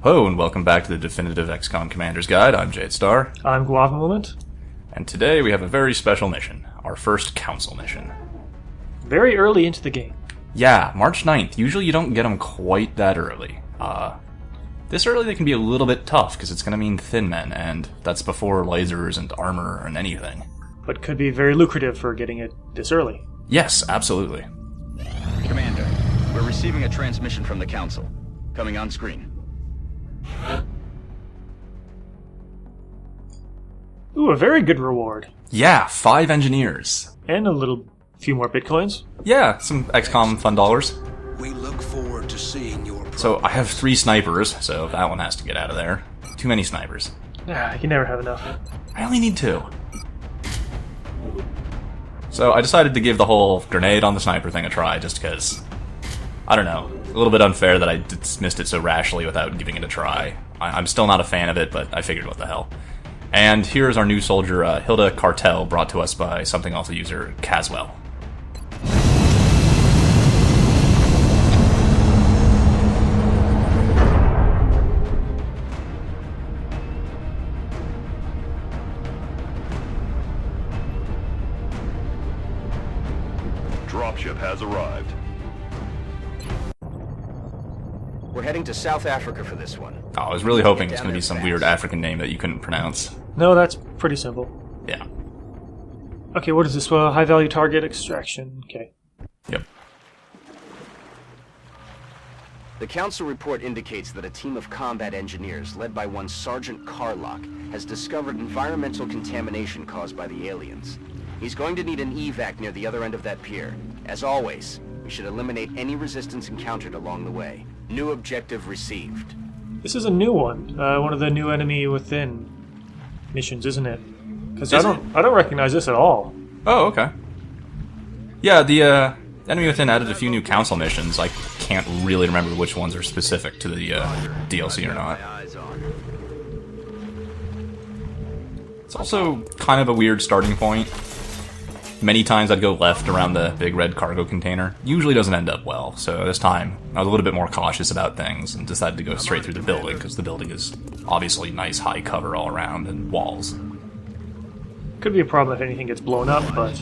Hello and welcome back to the Definitive XCOM Commander's Guide. I'm Jade. I'm Guava. And today we have a very special mission, our first council mission. Very early into the game. Yeah, March 9th. Usually you don't get them quite that early. This early they can be a little bit tough, because it's going to mean thin men, and that's before lasers and armor and anything. But could be very lucrative for getting it this early. Yes, absolutely. Commander, we're receiving a transmission from the Council. Coming on screen. Ooh, a very good reward. Yeah, 5 engineers. And a few more bitcoins. Yeah, some XCOM fun dollars. We look forward to seeing your progress. So I have 3 snipers, so that one has to get out of there. Too many snipers. Ah, you never have enough. I only need 2. So I decided to give the whole grenade on the sniper thing a try, just because, I don't know, a little bit unfair that I dismissed it so rashly without giving it a try. I'm still not a fan of it, but I figured what the hell. And here's our new soldier, Hilda Cartel, brought to us by Something Alpha user Caswell. Dropship has arrived. We're heading to South Africa for this one. Oh, I was really hoping it's going to be some weird African name that you couldn't pronounce. No, that's pretty simple. Yeah. Okay, what is this? High-value target extraction. Okay. Yep. The Council report indicates that a team of combat engineers, led by one Sergeant Carlock, has discovered environmental contamination caused by the aliens. He's going to need an evac near the other end of that pier. As always, we should eliminate any resistance encountered along the way. New objective received. This is a new one. One of the new enemy within missions, isn't it? Because I don't recognize this at all. Oh, okay. Yeah, the Enemy Within added a few new council missions. I can't really remember which ones are specific to the DLC or not. It's also kind of a weird starting point. Many times I'd go left around the big red cargo container. Usually doesn't end up well, so this time I was a little bit more cautious about things and decided to go straight through the building, because the building is obviously nice high cover all around and walls. Could be a problem if anything gets blown up, but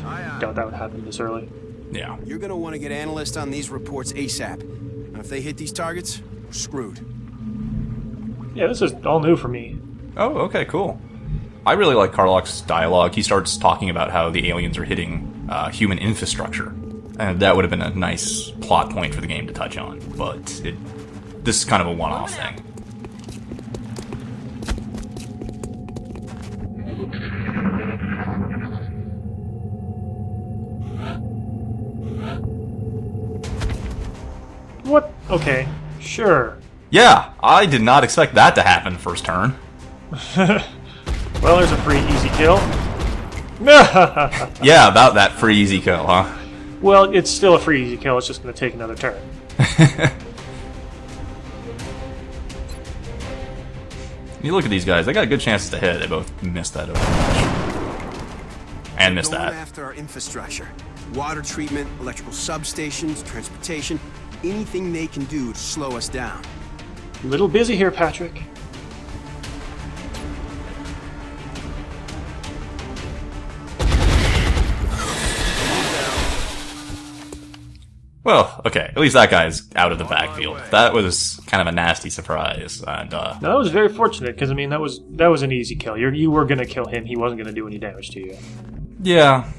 doubt that would happen this early. Yeah. You're gonna want to get analysts on these reports ASAP. And if they hit these targets, we're screwed. Yeah, this is all new for me. Oh, okay, cool. I really like Carlock's dialogue. He starts talking about how the aliens are hitting human infrastructure. And that would have been a nice plot point for the game to touch on. But this is kind of a one-off thing. What? Okay, sure. Yeah, I did not expect that to happen first turn. Well, there's a free easy kill. Yeah, about that free easy kill, huh? Well, it's still a free easy kill, it's just going to take another turn. You look at these guys, they got good chances to hit. They both missed that overmatch. And missed Going that. after our infrastructure. Water treatment, electrical substations, transportation. Anything they can do to slow us down. A little busy here, Patrick. Well, okay, at least that guy's out of the backfield. That was kind of a nasty surprise, and No, that was very fortunate, because, I mean, that was an easy kill. You were going to kill him, he wasn't going to do any damage to you. yeah,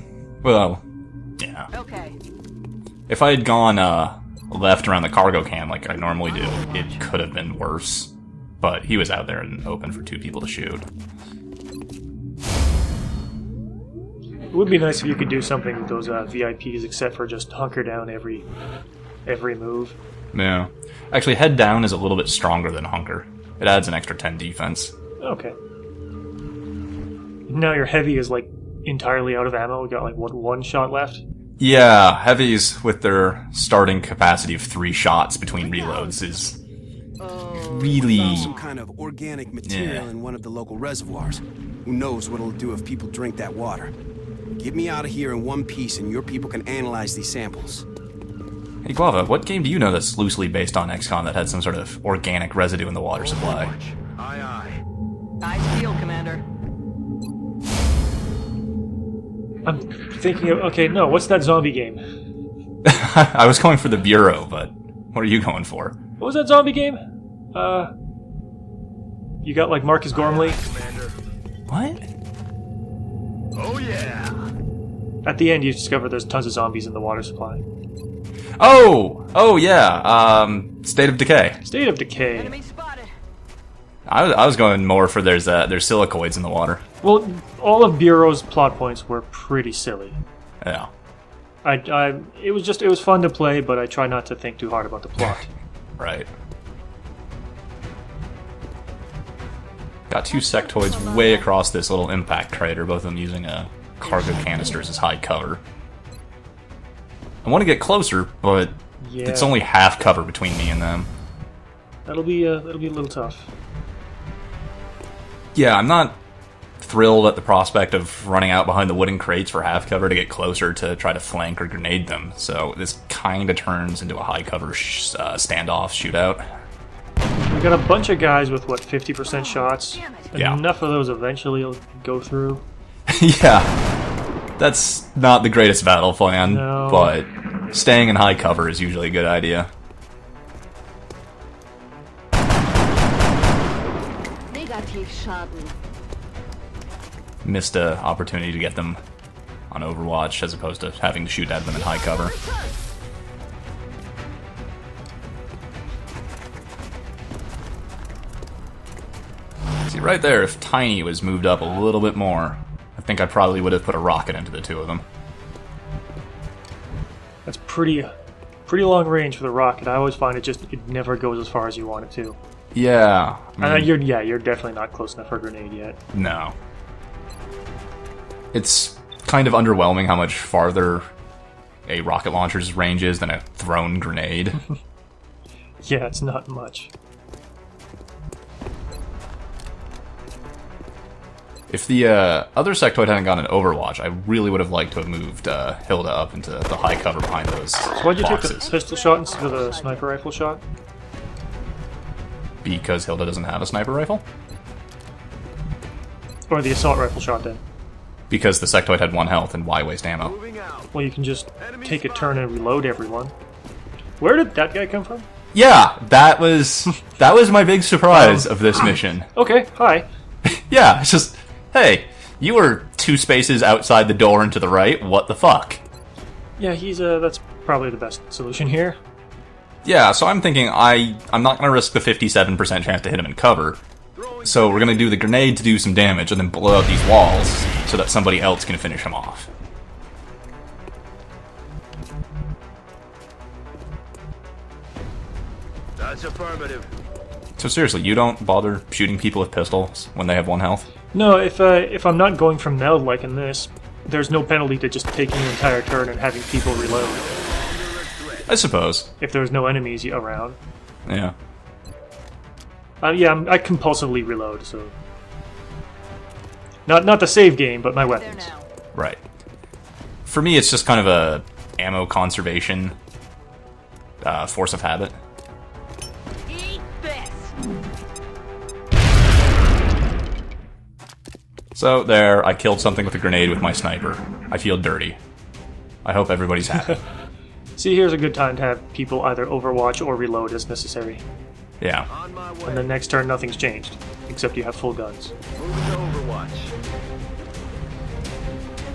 well, yeah. Okay. If I had gone left around the cargo can like I normally do, it could have been worse. But he was out there and open for 2 people to shoot. It would be nice if you could do something with those VIPs, except for just hunker down every move. Yeah. Actually, head down is a little bit stronger than hunker. It adds an extra 10 defense. Okay. Now your heavy is, like, entirely out of ammo. We got, like, one shot left? Yeah, heavies with their starting capacity of 3 shots between reloads is really... Some kind of organic material in one of the local reservoirs. Who knows what it'll do if people drink that water. Get me out of here in one piece and your people can analyze these samples. Hey Guava, what game do you know that's loosely based on XCOM that had some sort of organic residue in the water supply? Aye, aye. Nice deal, Commander. I'm thinking of... Okay, no, what's that zombie game? I was going for the Bureau, but what are you going for? What was that zombie game? You got, like, Marcus Gormley? What? Oh yeah. At the end, you discover there's tons of zombies in the water supply. Oh yeah, State of Decay. State of Decay. Enemy spotted. I was going more for there's silicoids in the water. Well, all of Bureau's plot points were pretty silly. Yeah. It was fun to play, but I try not to think too hard about the plot. Right. Got two sectoids way across this little impact crater, both of them using cargo canisters as high cover. I want to get closer, but Yeah, it's only half cover between me and them. that'll be a little tough. Yeah, I'm not thrilled at the prospect of running out behind the wooden crates for half cover to get closer to try to flank or grenade them, so this kind of turns into a high cover standoff shootout. We got a bunch of guys with, what, 50% shots? Yeah. Enough of those eventually will go through. Yeah, that's not the greatest battle plan, No. but staying in high cover is usually a good idea. Negativ Schaden. Missed an opportunity to get them on Overwatch as opposed to having to shoot at them in high cover. See, right there, if Tiny was moved up a little bit more, I think I probably would have put a rocket into the two of them. That's pretty long range for the rocket. I always find it never goes as far as you want it to. Yeah. You're definitely not close enough for a grenade yet. No. It's kind of underwhelming how much farther a rocket launcher's range is than a thrown grenade. Yeah, it's not much. If the other sectoid hadn't gone in Overwatch, I really would have liked to have moved Hilda up into the high cover behind those So why'd you take the boxes. pistol shot instead of the sniper rifle shot? Because Hilda doesn't have a sniper rifle? Or the assault rifle shot then? Because the sectoid had 1 health and why waste ammo? Moving out. Well, you can just take a turn and reload everyone. Where did that guy come from? Yeah, that was my big surprise of this mission. Okay, hi. Yeah, it's just, hey, you were 2 spaces outside the door and to the right, what the fuck? Yeah, that's probably the best solution here. Yeah, so I'm thinking I'm not going to risk the 57% chance to hit him in cover, so we're going to do the grenade to do some damage and then blow out these walls so that somebody else can finish him off. That's affirmative. So seriously, you don't bother shooting people with pistols when they have 1 health? No, if I'm not going from meld like in this, there's no penalty to just taking an entire turn and having people reload. I suppose. If there's no enemies around. Yeah. Yeah, I compulsively reload, so... Not the save game, but my There weapons. now. Right. For me, it's just kind of a ammo conservation force of habit. Eat this. So there, I killed something with a grenade with my sniper. I feel dirty. I hope everybody's happy. See, here's a good time to have people either overwatch or reload as necessary. Yeah. On my way. And the next turn, nothing's changed, except you have full guns. Moving to Overwatch.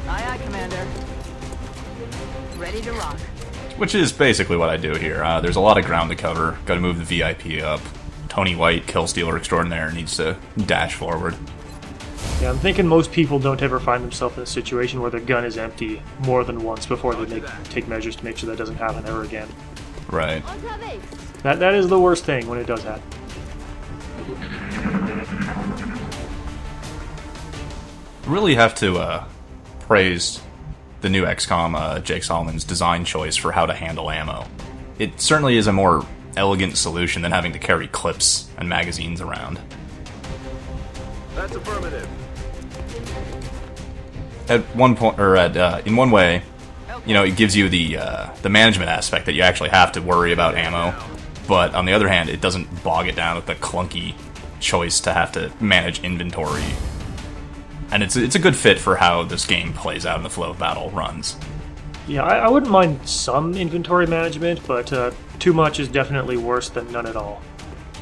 Aye, aye, Commander. Ready to rock. Which is basically what I do here. There's a lot of ground to cover. Gotta move the VIP up. Tony White, Killstealer Extraordinaire, needs to dash forward. Yeah, I'm thinking most people don't ever find themselves in a situation where their gun is empty more than once before they take measures to make sure that doesn't happen ever again. Right. Otra vez. That is the worst thing when it does happen. Really have to praise the new XCOM, Jake Solomon's design choice for how to handle ammo. It certainly is a more elegant solution than having to carry clips and magazines around. That's affirmative. At one point, or in one way, you know, it gives you the management aspect that you actually have to worry about ammo, but on the other hand, it doesn't bog it down with the clunky choice to have to manage inventory. And it's a good fit for how this game plays out in the flow of battle runs. Yeah, I wouldn't mind some inventory management, but too much is definitely worse than none at all.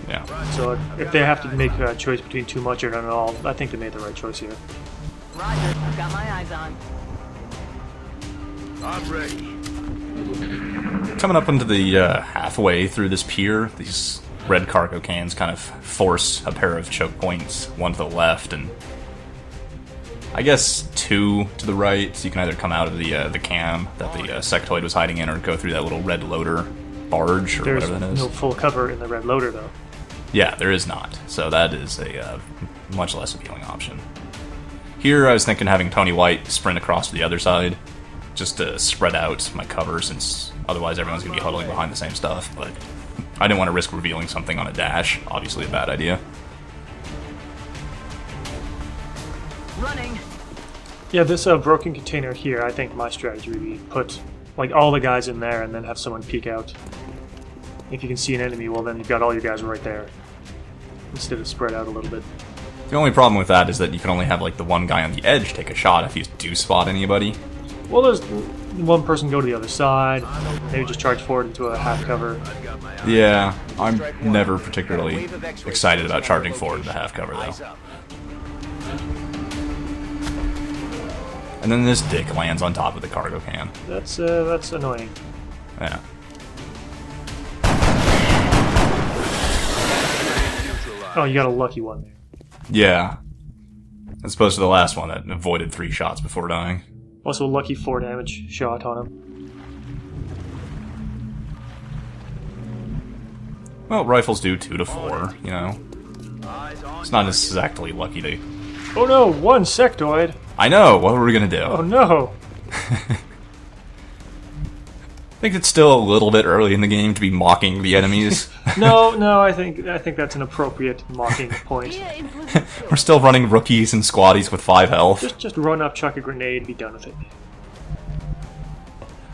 Yeah. So if they have to make a choice between too much or none at all, I think they made the right choice here. Roger. I've got my eyes on. I'm ready. Coming up into the halfway through this pier, these red cargo cans kind of force a pair of choke points, one to the left and I guess two to the right, so you can either come out of the cam that the sectoid was hiding in or go through that little red loader barge or There's whatever that is. no full cover in the red loader, though. Yeah, there is not, so that is a much less appealing option. Here I was thinking having Tony White sprint across to the other side, just to spread out my cover, since otherwise everyone's going to be huddling behind the same stuff, but I didn't want to risk revealing something on a dash. Obviously a bad idea. Running. Yeah, this broken container here, I think my strategy would be put like all the guys in there and then have someone peek out. If you can see an enemy, well then you've got all your guys right there, instead of spread out a little bit. The only problem with that is that you can only have like the one guy on the edge take a shot if you do spot anybody. Well, there's one person go to the other side, maybe just charge forward into a half cover. Yeah, I'm never particularly excited about charging forward to the half cover though. And then this dick lands on top of the cargo can. That's annoying. Yeah. Oh, you got a lucky one there. Yeah. As opposed to the last one that avoided 3 shots before dying. Also a lucky 4 damage shot on him. Well, rifles do 2 to 4, you know. It's not exactly lucky to... Oh no, 1 sectoid! I know, what were we gonna do? Oh no! I think it's still a little bit early in the game to be mocking the enemies. No, I think that's an appropriate mocking point. We're still running rookies and squaddies with 5 health. Just run up, chuck a grenade, and be done with it.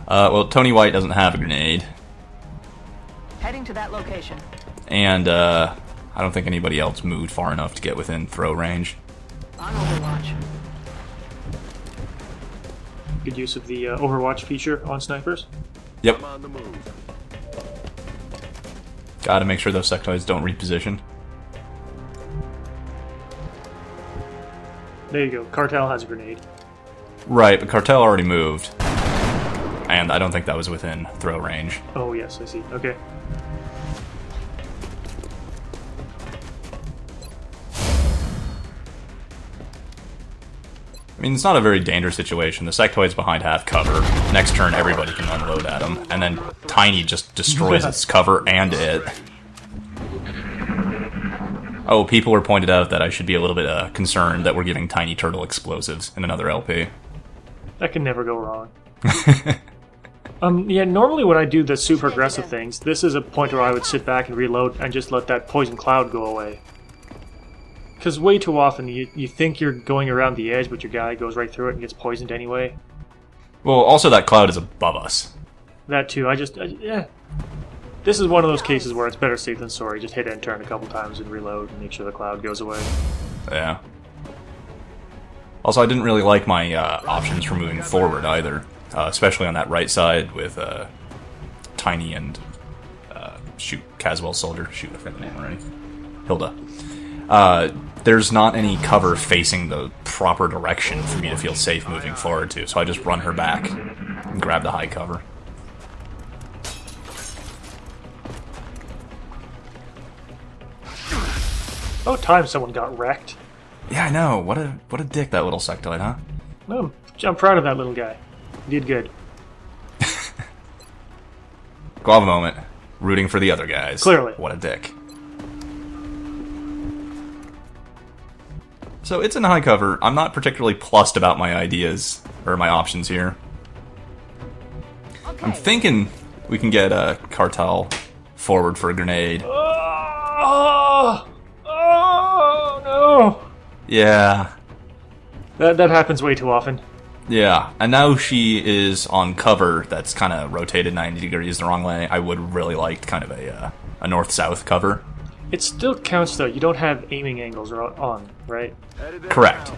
Well, Tony White doesn't have a grenade. Heading to that location. And, I don't think anybody else moved far enough to get within throw range. On Overwatch. Good use of the Overwatch feature on snipers. Yep. On the move. Gotta make sure those sectoids don't reposition. There you go. Cartel has a grenade. Right, but Cartel already moved. And I don't think that was within throw range. Oh yes, I see. Okay. I mean, it's not a very dangerous situation. The sectoid's behind half cover. Next turn, everybody can unload at him. And then Tiny just destroys its cover and it. Oh, people were pointed out that I should be a little bit concerned that we're giving Tiny Turtle explosives in another LP. That can never go wrong. Yeah, normally when I do the super aggressive things, this is a point where I would sit back and reload and just let that poison cloud go away. Because way too often you think you're going around the edge, but your guy goes right through it and gets poisoned anyway. Well, also that cloud is above us. That too, yeah. This is one of those cases where it's better safe than sorry. Just hit end turn a couple times and reload and make sure the cloud goes away. Yeah. Also, I didn't really like my options for moving forward either. Especially on that right side with Tiny and Caswell's soldier. Shoot, I forgot the name already. Hilda. There's not any cover facing the proper direction for me to feel safe moving forward to, so I just run her back and grab the high cover. About time someone got wrecked. Yeah, I know. What a dick that little sectoid, huh? No, I'm proud of that little guy. He did good. Guava moment. Rooting for the other guys. Clearly. What a dick. So it's in high cover. I'm not particularly plussed about my ideas, or my options here. Okay. I'm thinking we can get a Cartel forward for a grenade. Oh no! Yeah. That happens way too often. Yeah, and now she is on cover that's kind of rotated 90 degrees the wrong way. I would really like kind of a north-south cover. It still counts, though. You don't have aiming angles on, right? Correct.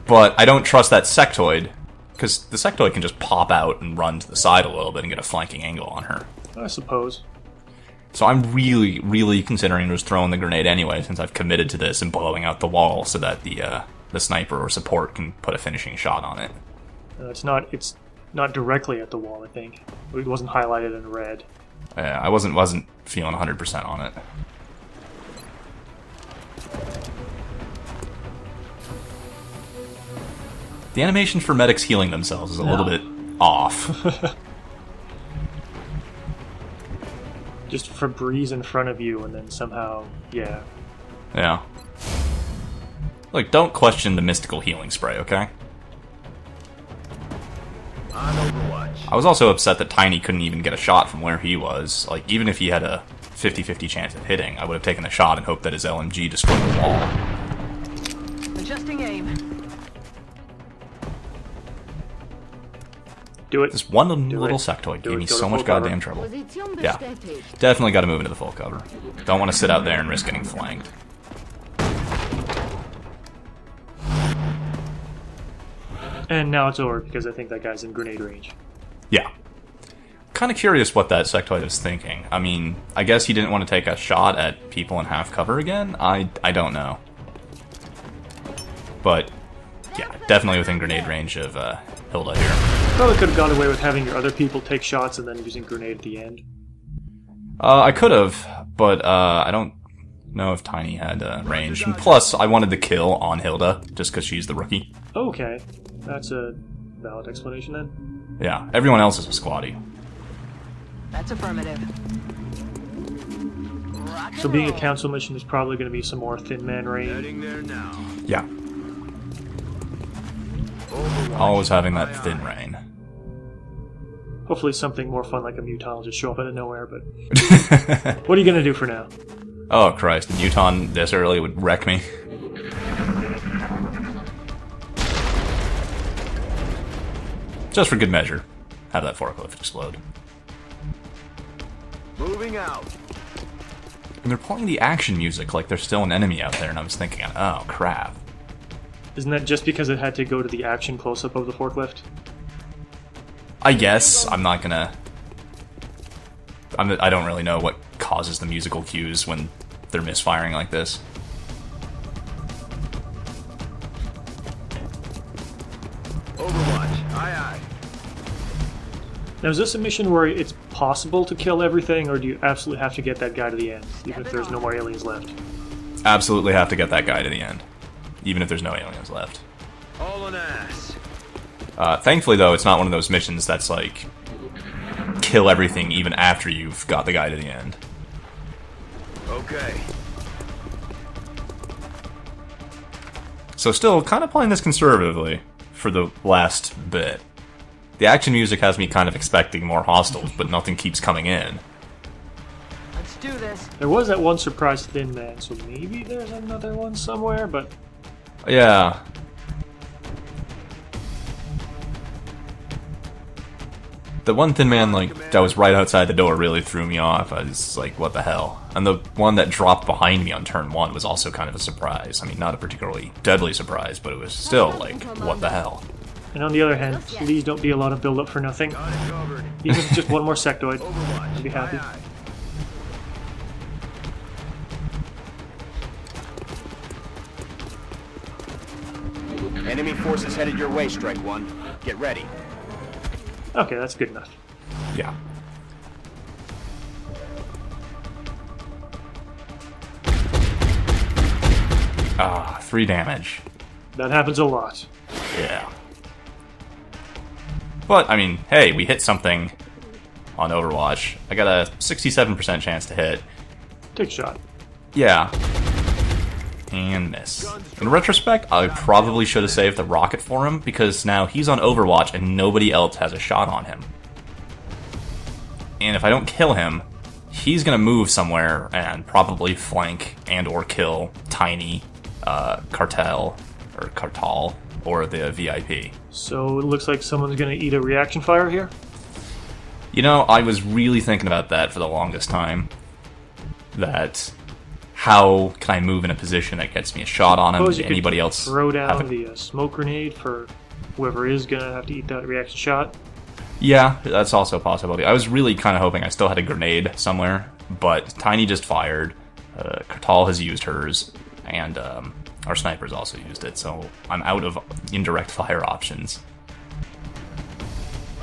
But I don't trust that sectoid, because the sectoid can just pop out and run to the side a little bit and get a flanking angle on her. I suppose. So I'm really, really considering just throwing the grenade anyway, since I've committed to this and blowing out the wall so that the sniper or support can put a finishing shot on it. It's not directly at the wall, I think. It wasn't highlighted in red. Yeah, I wasn't feeling 100% on it. The animation for medics healing themselves is a little bit off. Just Febreze in front of you, and then somehow, yeah. Yeah. Look, don't question the mystical healing spray, okay? On Overwatch. I was also upset that Tiny couldn't even get a shot from where he was. Like, even if he had a 50-50 chance of hitting, I would have taken the shot and hoped that his LMG destroyed the wall. Adjusting aim. Do it. This one Do little it. sectoid Do gave it. me Go to so much full cover. goddamn trouble. Yeah, definitely got to move into the full cover. Don't want to sit out there and risk getting flanked. And now it's over, because I think that guy's in grenade range. Yeah. Kind of curious what that sectoid is thinking. I mean, I guess he didn't want to take a shot at people in half cover again? I don't know. But, yeah, definitely within grenade range of Hilda here. Probably could have gone away with having your other people take shots and then using grenade at the end. I could have, but I don't know if Tiny had range. And plus, I wanted the kill on Hilda, just because she's the rookie. Okay. That's a valid explanation then. Yeah, everyone else is a squatty. That's affirmative. So being a council mission, there's probably going to be some more Thin Man rain. Heading there now. Yeah, Overwatch. always having that thin rain. Hopefully something more fun like a Muton will just show up out of nowhere, but... What are you going to do for now? Oh Christ, the Muton this early would wreck me. Just for good measure, have that forklift explode. Moving out. And they're playing the action music like there's still an enemy out there, and I was thinking, oh crap. Isn't that just because it had to go to the action close-up of the forklift? I guess I'm not gonna. I don't really know what causes the musical cues when they're misfiring like this. Overwatch. Aye aye. Now, is this a mission where it's possible to kill everything, or do you absolutely have to get that guy to the end, even if there's no more aliens left? Absolutely have to get that guy to the end, even if there's no aliens left. All an ass. Thankfully, though, it's not one of those missions that's like kill everything even after you've got the guy to the end. Okay. So still kind of playing this conservatively for the last bit. The action music has me kind of expecting more hostiles, but nothing keeps coming in. Let's do this. There was that one surprise Thin Man, so maybe there's another one somewhere, but... Yeah. The one Thin Man, like, that was right outside the door really threw me off. I was like, what the hell? And the one that dropped behind me on turn 1 was also kind of a surprise. I mean, not a particularly deadly surprise, but it was still like, what the hell? And on the other hand, please don't be a lot of build-up for nothing. Got it covered. Even if it's just one more sectoid, Overwatch. I'd be happy. Aye, aye. Enemy forces headed your way, Strike One. Get ready. Okay, that's good enough. Yeah. Ah, 3 damage. That happens a lot. Yeah. But, I mean, hey, we hit something on Overwatch. I got a 67% chance to hit. Take a shot. Yeah. And miss. In retrospect, I probably should have saved the rocket for him, because now he's on Overwatch and nobody else has a shot on him. And if I don't kill him, he's gonna move somewhere and probably flank and or kill Tiny, Cartel, or the VIP. So it looks like someone's going to eat a reaction fire here. You know, I was really thinking about that for the longest time. That how can I move in a position that gets me a shot on him? Suppose you Anybody could else throw down have a- the smoke grenade for whoever is going to have to eat that reaction shot. Yeah, that's also a possibility. I was really kind of hoping I still had a grenade somewhere, but Tiny just fired. Kartal has used hers, and our sniper's also used it, so I'm out of indirect fire options.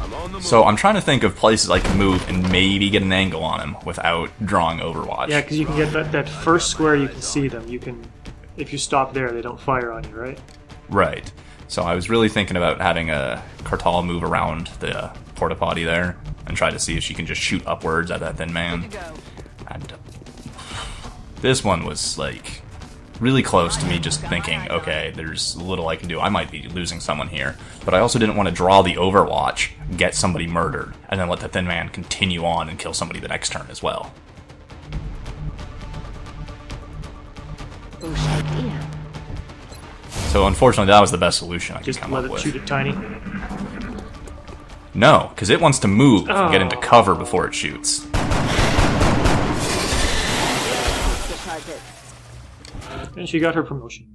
I'm on the move. So I'm trying to think of places I can move and maybe get an angle on him without drawing Overwatch. Yeah, because you can get that first square, you can see them. You can, if you stop there, they don't fire on you, right? Right. So I was really thinking about having a Kartal move around the porta potty there and try to see if she can just shoot upwards at that thin man. Good to go. And this one was like really close to me just thinking, okay, there's little I can do. I might be losing someone here. But I also didn't want to draw the Overwatch, get somebody murdered, and then let the thin man continue on and kill somebody the next turn as well. So unfortunately, that was the best solution I could Just come let up it with. shoot at Tiny. No, because it wants to move and get into Oh. cover before it shoots. The target. And she got her promotion.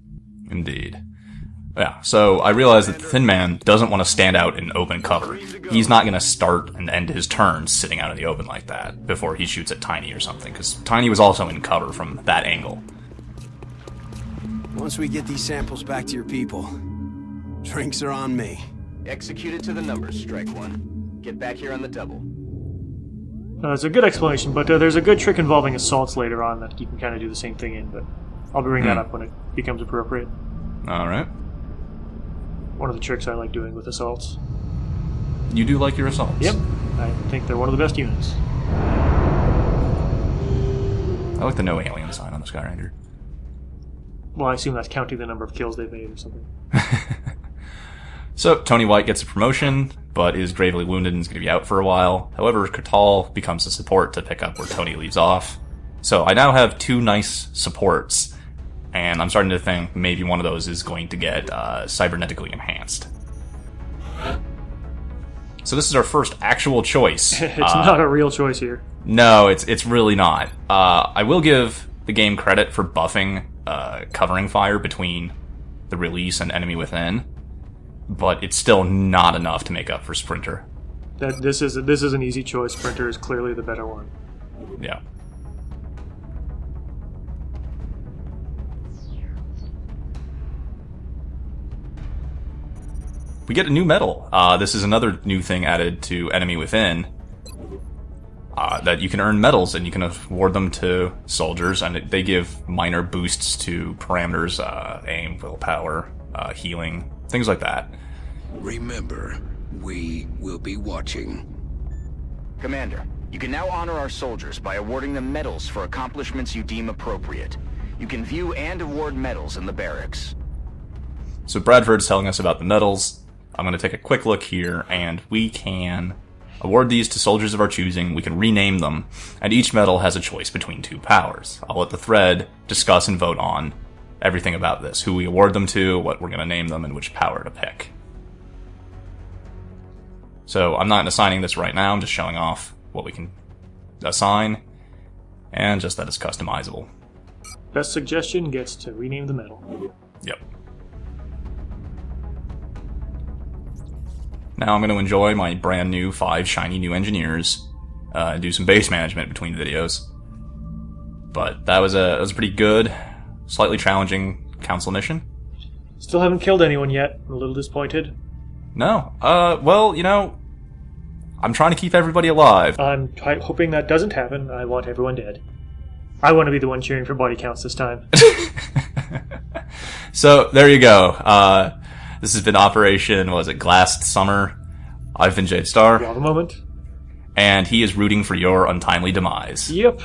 Indeed. Yeah, so I realized that the Thin Man doesn't want to stand out in open cover. He's not going to start and end his turn sitting out in the open like that before he shoots at Tiny or something, because Tiny was also in cover from that angle. Once we get these samples back to your people, drinks are on me. Execute it to the numbers, Strike One. Get back here on the double. It's a good explanation, but there's a good trick involving assaults later on that you can kind of do the same thing in, but I'll bring that up when it becomes appropriate. Alright. One of the tricks I like doing with assaults. You do like your assaults. Yep, I think they're one of the best units. I like the no alien sign on the Sky Ranger. Well, I assume that's counting the number of kills they've made or something. So, Tony White gets a promotion, but is gravely wounded and is going to be out for a while. However, Kartal becomes a support to pick up where Tony leaves off. So I now have two nice supports, and I'm starting to think maybe one of those is going to get cybernetically enhanced. So this is our first actual choice. It's not a real choice here. No, it's really not. I will give the game credit for buffing covering fire between the release and enemy within, but it's still not enough to make up for Sprinter. This is an easy choice. Sprinter is clearly the better one. Yeah. We get a new medal. This is another new thing added to Enemy Within. That you can earn medals and you can award them to soldiers, and they give minor boosts to parameters, aim, willpower, healing, things like that. Remember, we will be watching. Commander, you can now honor our soldiers by awarding them medals for accomplishments you deem appropriate. You can view and award medals in the barracks. So Bradford's telling us about the medals. I'm going to take a quick look here, and we can award these to soldiers of our choosing. We can rename them, and each medal has a choice between two powers. I'll let the thread discuss and vote on everything about this, who we award them to, what we're going to name them, and which power to pick. So I'm not assigning this right now, I'm just showing off what we can assign, and just that it's customizable. Best suggestion gets to rename the medal. Yep. Now I'm going to enjoy my brand new 5 shiny new engineers, and do some base management between videos. But that was a pretty good, slightly challenging council mission. Still haven't killed anyone yet. I'm a little disappointed. No, well, you know, I'm trying to keep everybody alive. I'm hoping that doesn't happen. I want everyone dead. I want to be the one cheering for body counts this time. So there you go. This has been Operation, what was it, Last Summer. I've been Jade Star, Guava moment. and he is rooting for your untimely demise. Yep.